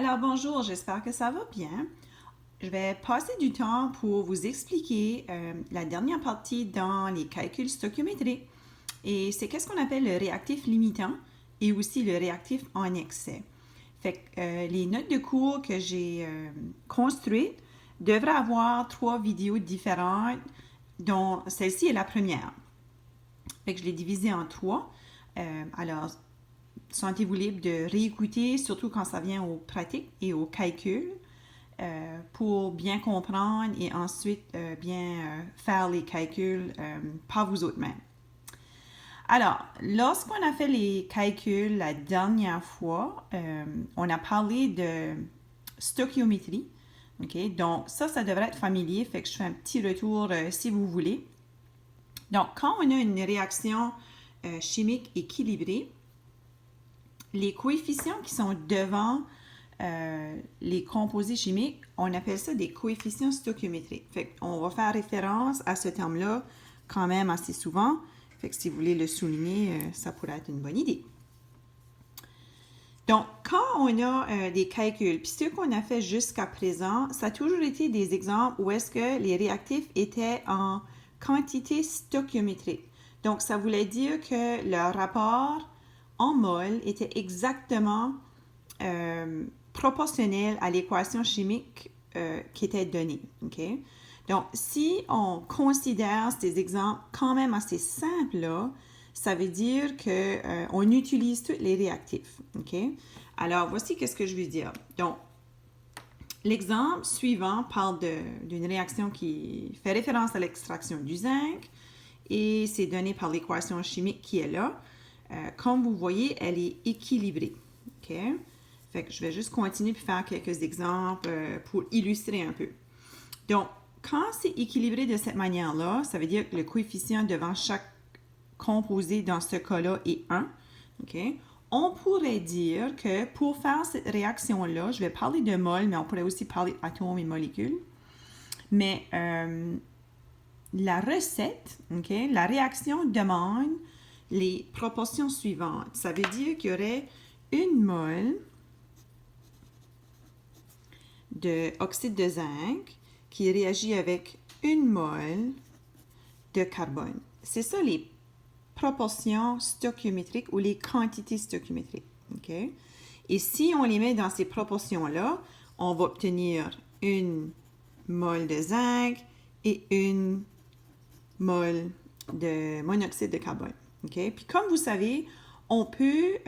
Alors bonjour, j'espère que ça va bien. Je vais passer du temps pour vous expliquer la dernière partie dans les calculs stoichiométriques. Et c'est qu'est-ce qu'on appelle le réactif limitant et aussi le réactif en excès. Fait que les notes de cours que j'ai construites devraient avoir 3 vidéos différentes, dont celle-ci est la première. Fait que je l'ai divisée en 3. Alors, sentez-vous libre de réécouter, surtout quand ça vient aux pratiques et aux calculs, pour bien comprendre et ensuite bien faire les calculs par vous autres mêmes. Alors, lorsqu'on a fait les calculs la dernière fois, on a parlé de stoichiométrie. OK? Donc, ça devrait être familier, fait que je fais un petit retour si vous voulez. Donc, quand on a une réaction chimique équilibrée, les coefficients qui sont devant les composés chimiques, on appelle ça des coefficients stoichiométriques. Fait qu'on va faire référence à ce terme-là quand même assez souvent. Fait que si vous voulez le souligner, ça pourrait être une bonne idée. Donc, quand on a des calculs, puis ceux qu'on a fait jusqu'à présent, ça a toujours été des exemples où est-ce que les réactifs étaient en quantité stoichiométrique. Donc, ça voulait dire que le rapport en mol était exactement proportionnel à l'équation chimique qui était donnée. Okay? Donc, si on considère ces exemples quand même assez simples, là, ça veut dire qu'on utilise tous les réactifs. Okay? Alors, voici ce que je veux dire. Donc, l'exemple suivant parle d'une réaction qui fait référence à l'extraction du zinc et c'est donné par l'équation chimique qui est là. Comme vous voyez, elle est équilibrée. Okay? Fait que je vais juste continuer puis faire quelques exemples pour illustrer un peu. Donc, quand c'est équilibré de cette manière-là, ça veut dire que le coefficient devant chaque composé dans ce cas-là est 1. Okay? On pourrait dire que pour faire cette réaction-là, je vais parler de mol, mais on pourrait aussi parler d'atomes et molécules. Mais la recette, okay, la réaction demande les proportions suivantes. Ça veut dire qu'il y aurait une mol d'oxyde de zinc qui réagit avec une mol de carbone. C'est ça les proportions stoichiométriques ou les quantités stoichiométriques. Okay? Et si on les met dans ces proportions-là, on va obtenir une mol de zinc et une mol de monoxyde de carbone. Okay? Puis comme vous savez, on peut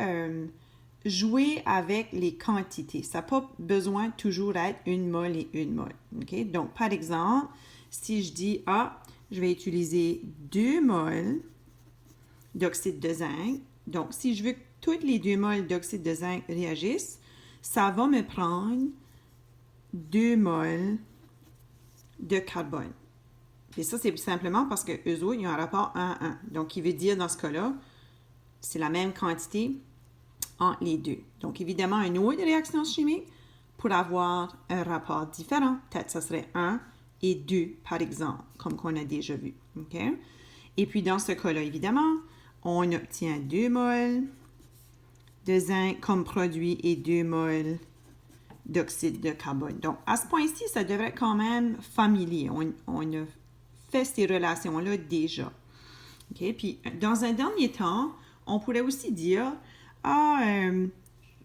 jouer avec les quantités. Ça n'a pas besoin de toujours être une mol et une mol. Okay? Donc, par exemple, si je dis, je vais utiliser 2 mols d'oxyde de zinc. Donc, si je veux que toutes les 2 mols d'oxyde de zinc réagissent, ça va me prendre 2 mols de carbone. Et ça, c'est simplement parce que eux autres, ils ont un rapport 1-1. Donc, il veut dire, dans ce cas-là, c'est la même quantité entre les deux. Donc, évidemment, une autre réaction chimique pour avoir un rapport différent. Peut-être que ça serait 1 et 2, par exemple, comme qu'on a déjà vu. Okay? Et puis, dans ce cas-là, évidemment, on obtient 2 mols de zinc comme produit et 2 mols d'oxyde de carbone. Donc, à ce point-ci, ça devrait être quand même familier. On a fait ces relations-là déjà. Okay? Puis, dans un dernier temps, on pourrait aussi dire,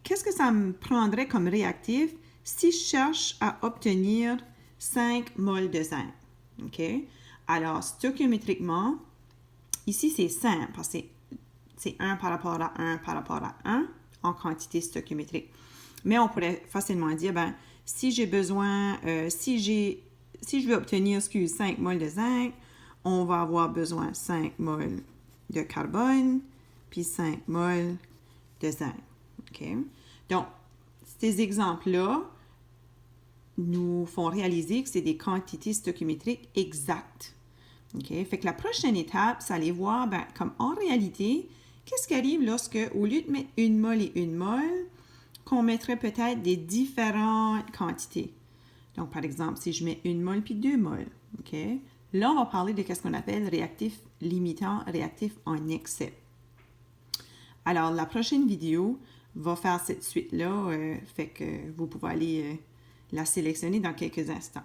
qu'est-ce que ça me prendrait comme réactif si je cherche à obtenir 5 mols de zinc? Okay? Alors, stoichiométriquement, ici, c'est simple parce que c'est 1 par rapport à 1 par rapport à 1 en quantité stoichiométrique. Mais on pourrait facilement dire, si j'ai besoin, si je veux obtenir 5 mols de zinc, on va avoir besoin de 5 mols de carbone, puis 5 mols de zinc. Okay? Donc, ces exemples-là nous font réaliser que c'est des quantités stoichiométriques exactes. Okay? Fait que la prochaine étape, c'est aller voir, comme en réalité, qu'est-ce qui arrive lorsque, au lieu de mettre une mol et une mol, qu'on mettrait peut-être des différentes quantités. Donc, par exemple, si je mets une mol puis 2 mols, OK? Là, on va parler de ce qu'on appelle réactif limitant, réactif en excès. Alors, la prochaine vidéo va faire cette suite-là, fait que vous pouvez aller la sélectionner dans quelques instants.